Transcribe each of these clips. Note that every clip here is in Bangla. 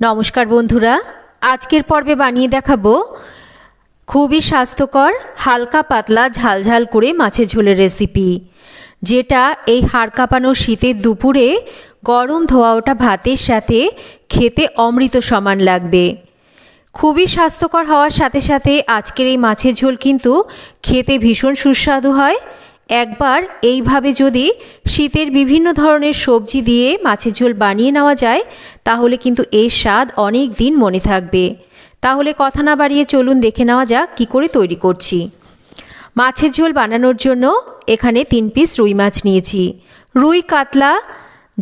নমস্কার বন্ধুরা, আজকের পর্বে বানিয়ে দেখাবো খুবই স্বাস্থ্যকর হালকা পাতলা ঝালঝাল করে মাছের ঝোলের রেসিপি, যেটা এই হাড় কাঁপানো শীতের দুপুরে গরম ধোয়া ওঠা ভাতের সাথে খেতে অমৃত সমান লাগবে। খুবই স্বাস্থ্যকর হওয়ার সাথে সাথে আজকের এই মাছের ঝোল কিন্তু খেতে ভীষণ সুস্বাদু হয়। একবার এইভাবে যদি শীতের বিভিন্ন ধরনের সবজি দিয়ে মাছের ঝোল বানিয়ে নেওয়া যায় তাহলে কিন্তু এর স্বাদ অনেক দিন মনে থাকবে। তাহলে কথা না বাড়িয়ে চলুন দেখে নেওয়া যাক কী করে তৈরি করছি। মাছের ঝোল বানানোর জন্য এখানে 3 পিস রুই মাছ নিয়েছি। রুই, কাতলা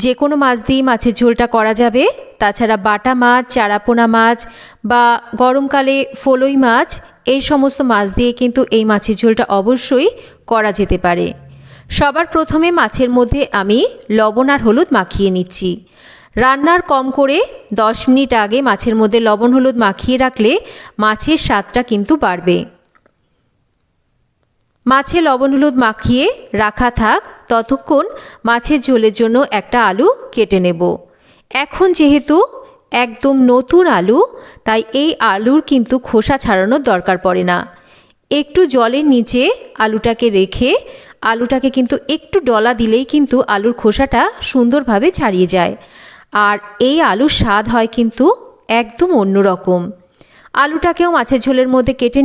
যে কোনো মাছ দিয়ে মাছের ঝোলটা করা যাবে। তাছাড়া বাটা মাছ, চারাপোনা মাছ বা গরমকালে ফলই মাছ, এই সমস্ত মাছ দিয়ে কিন্তু এই মাছের ঝোলটা অবশ্যই করা যেতে পারে। সবার প্রথমে মাছের মধ্যে আমি লবণ আর হলুদ মাখিয়ে নিচ্ছি। রান্নার কম করে 10 মিনিট আগে মাছের মধ্যে লবণ হলুদ মাখিয়ে রাখলে মাছের স্বাদটা কিন্তু বাড়বে। মাছে লবণ হলুদ মাখিয়ে রাখা থাক, ততক্ষণ মাছের ঝোলের জন্য একটা আলু কেটে নেব। এখন যেহেতু একদম নতুন আলু, তাই এই আলুর কিন্তু খোসা ছাড়ানোর দরকার পড়ে না। একটু জলের নিচে আলুটাকে রেখে আলুটাকে কিন্তু একটু ডলা দিলেই কিন্তু আলুর খোসাটা সুন্দরভাবে ছাড়িয়ে যায়। আর এই আলুর স্বাদ হয় কিন্তু একদম অন্যরকম। আলুটাকেও মাছের ঝোলের মধ্যে কেটে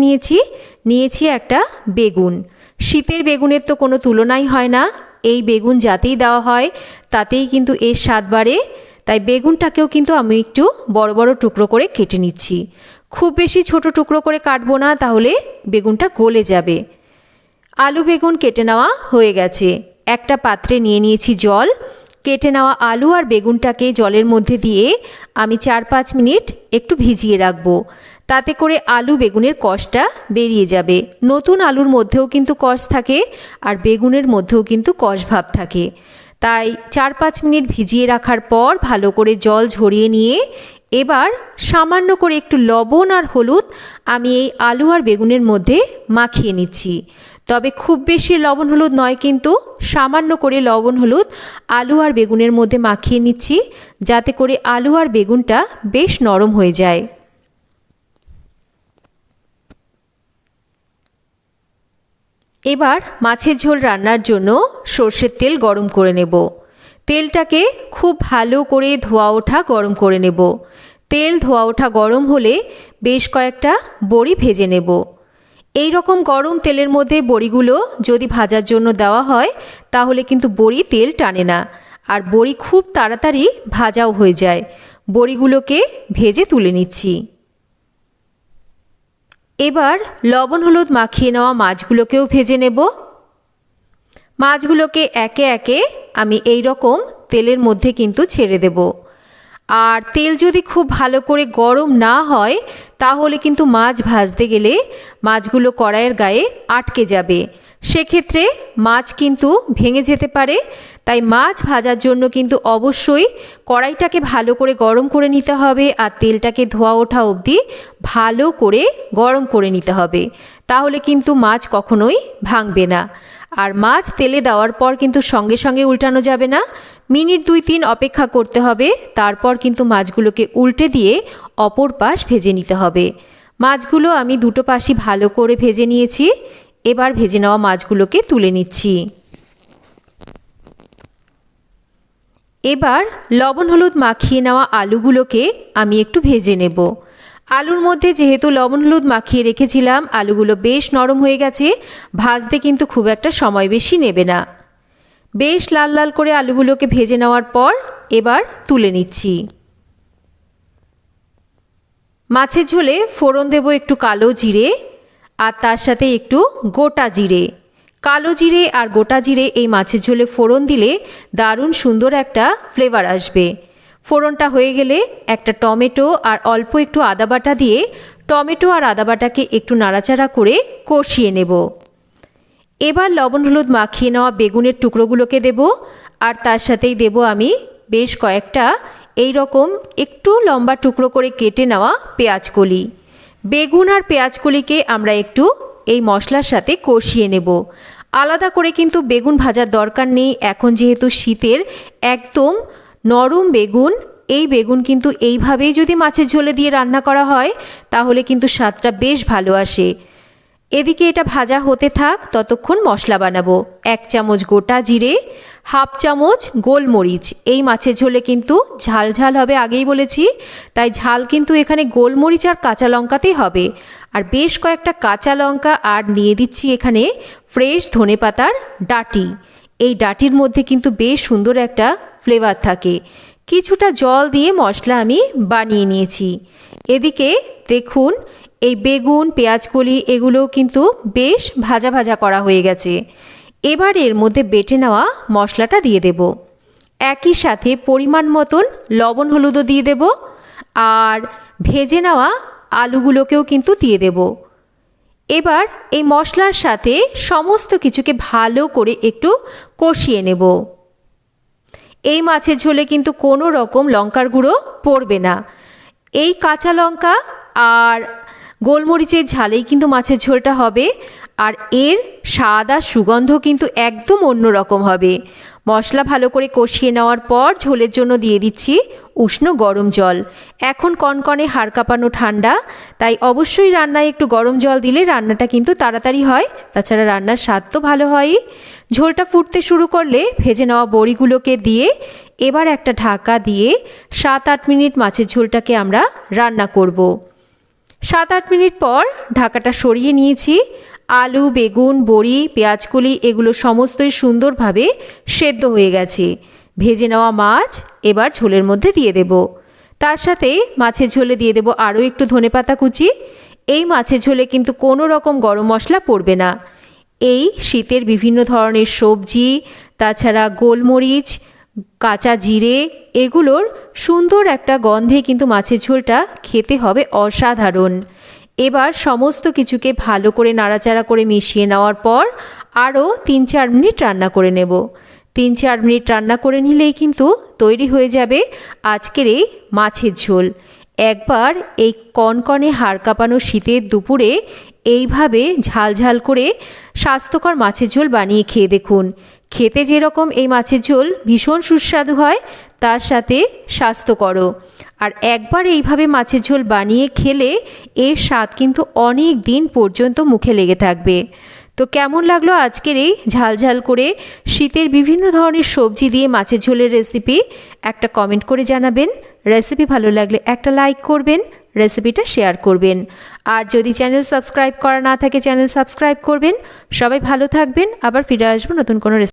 নিয়েছি একটা বেগুন। শীতের বেগুনের তো কোনো তুলনাই হয় না। এই বেগুন যাতেই দেওয়া হয় তাতেই কিন্তু এর স্বাদ বাড়ে। তাই বেগুনটাকেও কিন্তু আমি একটু বড় বড় টুকরো করে কেটে নিচ্ছি। খুব বেশি ছোট টুকরো করে কাটবো না, তাহলে বেগুনটা গলে যাবে। আলু বেগুন কেটে নেওয়া হয়ে গেছে। একটা পাত্রে নিয়ে নিয়েছি জল। কেটে নেওয়া আলু আর বেগুনটাকে জলের মধ্যে দিয়ে আমি 4-5 মিনিট একটু ভিজিয়ে রাখবো। তাতে করে আলু বেগুনের কষটা বেরিয়ে যাবে। নতুন আলুর মধ্যেও কিন্তু কষ থাকে আর বেগুনের মধ্যেও কিন্তু কষ ভাব থাকে। তাই 4-5 মিনিট ভিজিয়ে রাখার পর ভালো করে জল ঝরিয়ে নিয়ে এবার সামান্য করে একটু লবণ আর হলুদ আমি এই আলু আর বেগুনের মধ্যে মাখিয়ে নিচ্ছি। তবে খুব বেশি লবণ হলুদ নয়, কিন্তু সামান্য করে লবণ হলুদ আলু আর বেগুনের মধ্যে মাখিয়ে নিচ্ছি, যাতে করে আলু আর বেগুনটা বেশ নরম হয়ে যায়। এবার মাছের ঝোল রান্নার জন্য সর্ষের তেল গরম করে নেব। তেলটাকে খুব ভালো করে ধোয়া ওঠা গরম করে নেব। তেল ধোয়া ওঠা গরম হলে বেশ কয়েকটা বড়ি ভেজে নেব। এই রকম গরম তেলের মধ্যে বড়িগুলো যদি ভাজার জন্য দেওয়া হয় তাহলে কিন্তু বড়ি তেল টানে না, আর বড়ি খুব তাড়াতাড়ি ভাজাও হয়ে যায়। বড়িগুলোকে ভেজে তুলে নিচ্ছি। এবার লবণ হলুদ মাখিয়ে নেওয়া মাছগুলোকেও ভেজে নেব। মাছগুলোকে একে একে আমি এই রকম তেলের মধ্যে কিন্তু ছেড়ে দেব। আর তেল যদি খুব ভালো করে গরম না হয় তাহলে কিন্তু মাছ ভাজতে গেলে মাছগুলো কড়াইয়ের গায়ে আটকে যাবে। সেক্ষেত্রে মাছ কিন্তু ভেঙে যেতে পারে। তাই মাছ ভাজার জন্য কিন্তু অবশ্যই কড়াইটাকে ভালো করে গরম করে নিতে হবে আর তেলটাকে ধোয়া ওঠা অবধি ভালো করে গরম করে নিতে হবে। তাহলে কিন্তু মাছ কখনোই ভাঙবে না। আর মাছ তেলে দেওয়ার পর কিন্তু সঙ্গে সঙ্গে উল্টানো যাবে না। মিনিট 2-3 অপেক্ষা করতে হবে। তারপর কিন্তু মাছগুলোকে উল্টে দিয়ে অপর পাশ ভেজে নিতে হবে। মাছগুলো আমি দুটো পাশই ভালো করে ভেজে নিয়েছি। এবার ভেজে নেওয়া মাছগুলোকে তুলে নিচ্ছি। এবার লবণ হলুদ মাখিয়ে নেওয়া আলুগুলোকে আমি একটু ভেজে নেব। আলুর মধ্যে যেহেতু লবণ হলুদ মাখিয়ে রেখেছিলাম, আলুগুলো বেশ নরম হয়ে গেছে। ভাজতে কিন্তু খুব একটা সময় বেশি নেবে না। বেশ লাল লাল করে আলুগুলোকে ভেজে নেওয়ার পর এবার তুলে নিচ্ছি। মাছের ঝোলে ফোড়ন দেব একটু কালো জিরে আর তার সাথে একটু গোটা জিরে। কালো জিরে আর গোটা জিরে এই মাছের ঝোলে ফোড়ন দিলে দারুণ সুন্দর একটা ফ্লেভার আসবে। ফোড়নটা হয়ে গেলে একটা টমেটো আর অল্প একটু আদা বাটা দিয়ে টমেটো আর আদা বাটাকে একটু নাড়াচাড়া করে কষিয়ে নেব। এবার লবণ হলুদ মাখিয়ে নেওয়া বেগুনের টুকরোগুলোকে দেব আর তার সাথেই দেব আমি বেশ কয়েকটা এই রকম একটু লম্বা টুকরো করে কেটে নেওয়া পেঁয়াজকলি। বেগুন আর পেঁয়াজকলিকে আমরা একটু এই মশলার সাথে কষিয়ে নেব। আলাদা করে কিন্তু বেগুন ভাজার দরকার নেই। এখন যেহেতু শীতের একদম নরম বেগুন, এই বেগুন কিন্তু এইভাবেই যদি মাছের ঝোলে দিয়ে রান্না করা হয় তাহলে কিন্তু স্বাদটা বেশ ভালো আসে। এদিকে এটা ভাজা হতে থাক, ততক্ষণ মশলা বানাবো। 1 চামচ গোটা জিরে, 1/2 চামচ গোলমরিচ। এই মাছের ঝোলে কিন্তু ঝাল ঝাল হবে, আগেই বলেছি, তাই ঝাল কিন্তু এখানে গোলমরিচ আর কাঁচা লঙ্কাতেই হবে। আর বেশ কয়েকটা কাঁচা লঙ্কা আর নিয়ে দিচ্ছি এখানে ফ্রেশ ধনেপাতার ডাঁটি। এই ডাঁটির মধ্যে কিন্তু বেশ সুন্দর একটা ফ্লেভার থাকে। কিছুটা জল দিয়ে মশলা আমি বানিয়ে নিয়েছি। এদিকে দেখুন এই বেগুন, পেঁয়াজকলি এগুলোও কিন্তু বেশ ভাজা ভাজা করা হয়ে গেছে। এবার এর মধ্যে বেটে নেওয়া মশলাটা দিয়ে দেব। একই সাথে পরিমাণ মতন লবণ হলুদও দিয়ে দেব, আর ভেজে নেওয়া আলুগুলোকেও কিন্তু দিয়ে দেব। এবার এই মশলার সাথে সমস্ত কিছুকে ভালো করে একটু কষিয়ে নেব। এই মাছের ঝোলে কিন্তু কোনো রকম লঙ্কার গুঁড়ো পড়বে না। এই কাঁচা লঙ্কা আর গোলমরিচের ঝালেই কিন্তু মাছের ঝোলটা হবে, আর এর স্বাদ আর সুগন্ধ কিন্তু একদম অন্য রকম হবে। মশলা ভালো করে কষিয়ে নেওয়ার পর ঝোলের জন্য দিয়ে দিচ্ছি উষ্ণ গরম জল। এখন কনকনে হাড় কাঁপানো ঠান্ডা, তাই অবশ্যই রান্নায় একটু গরম জল দিলে রান্নাটা কিন্তু তাড়াতাড়ি হয়, তাছাড়া রান্নার স্বাদ তো ভালো হয়ই। ঝোলটা ফুটতে শুরু করলে ভেজে নেওয়া বড়িগুলোকে দিয়ে এবার একটা ঢাকা দিয়ে 7-8 মিনিট মাছের ঝোলটাকে আমরা রান্না করব। 7-8 মিনিট পর ঢাকাটা সরিয়ে নিয়েছি। আলু, বেগুন, বড়ি, পেঁয়াজকলি এগুলো সমস্তই সুন্দরভাবে সেদ্ধ হয়ে গেছে। ভেজে নেওয়া মাছ এবার ঝোলের মধ্যে দিয়ে দেব। তার সাথে মাছের ঝোলে দিয়ে দেব আরও একটু ধনেপাতা কুচি। এই মাছের ঝোলে কিন্তু কোনো রকম গরম মশলা পড়বে না। এই শীতের বিভিন্ন ধরনের সবজি, তাছাড়া গোলমরিচ, কাঁচা জিরে এগুলোর সুন্দর একটা গন্ধে কিন্তু মাছের ঝোলটা খেতে হবে অসাধারণ। এবার সমস্ত কিছুকে ভালো করে নাড়াচাড়া করে মিশিয়ে নেওয়ার পর আরও 3-4 মিনিট রান্না করে নেব। 3-4 মিনিট রান্না করে নিলেই কিন্তু তৈরি হয়ে যাবে আজকের এই মাছের ঝোল। একবার এই কনকনে হাড় কাঁপানো শীতের দুপুরে এইভাবে ঝাল ঝাল করে স্বাস্থ্যকর মাছের ঝোল বানিয়ে খেয়ে দেখুন। খেতে যেরকম এই মাছের ঝোল ভীষণ সুস্বাদু হয়, তার সাথে স্বাস্থ্যকরও। আর একবার এইভাবে মাছের ঝোল বানিয়ে খেলে এর স্বাদ কিন্তু অনেক দিন পর্যন্ত মুখে লেগে থাকবে। তো কেমন লাগলো আজকের এই ঝাল ঝাল করে শীতের বিভিন্ন ধরনের সবজি দিয়ে মাছের ঝোলের রেসিপি, একটা কমেন্ট করে জানাবেন। রেসিপি ভালো লাগলে একটা লাইক করবেন, রেসিপিটা শেয়ার করবেন। আর যদি চ্যানেল সাবস্ক্রাইব করা না থাকে চ্যানেল সাবস্ক্রাইব করবেন। সবাই ভালো থাকবেন, আবার ফিরে আসবো নতুন কোনো রেসিপি।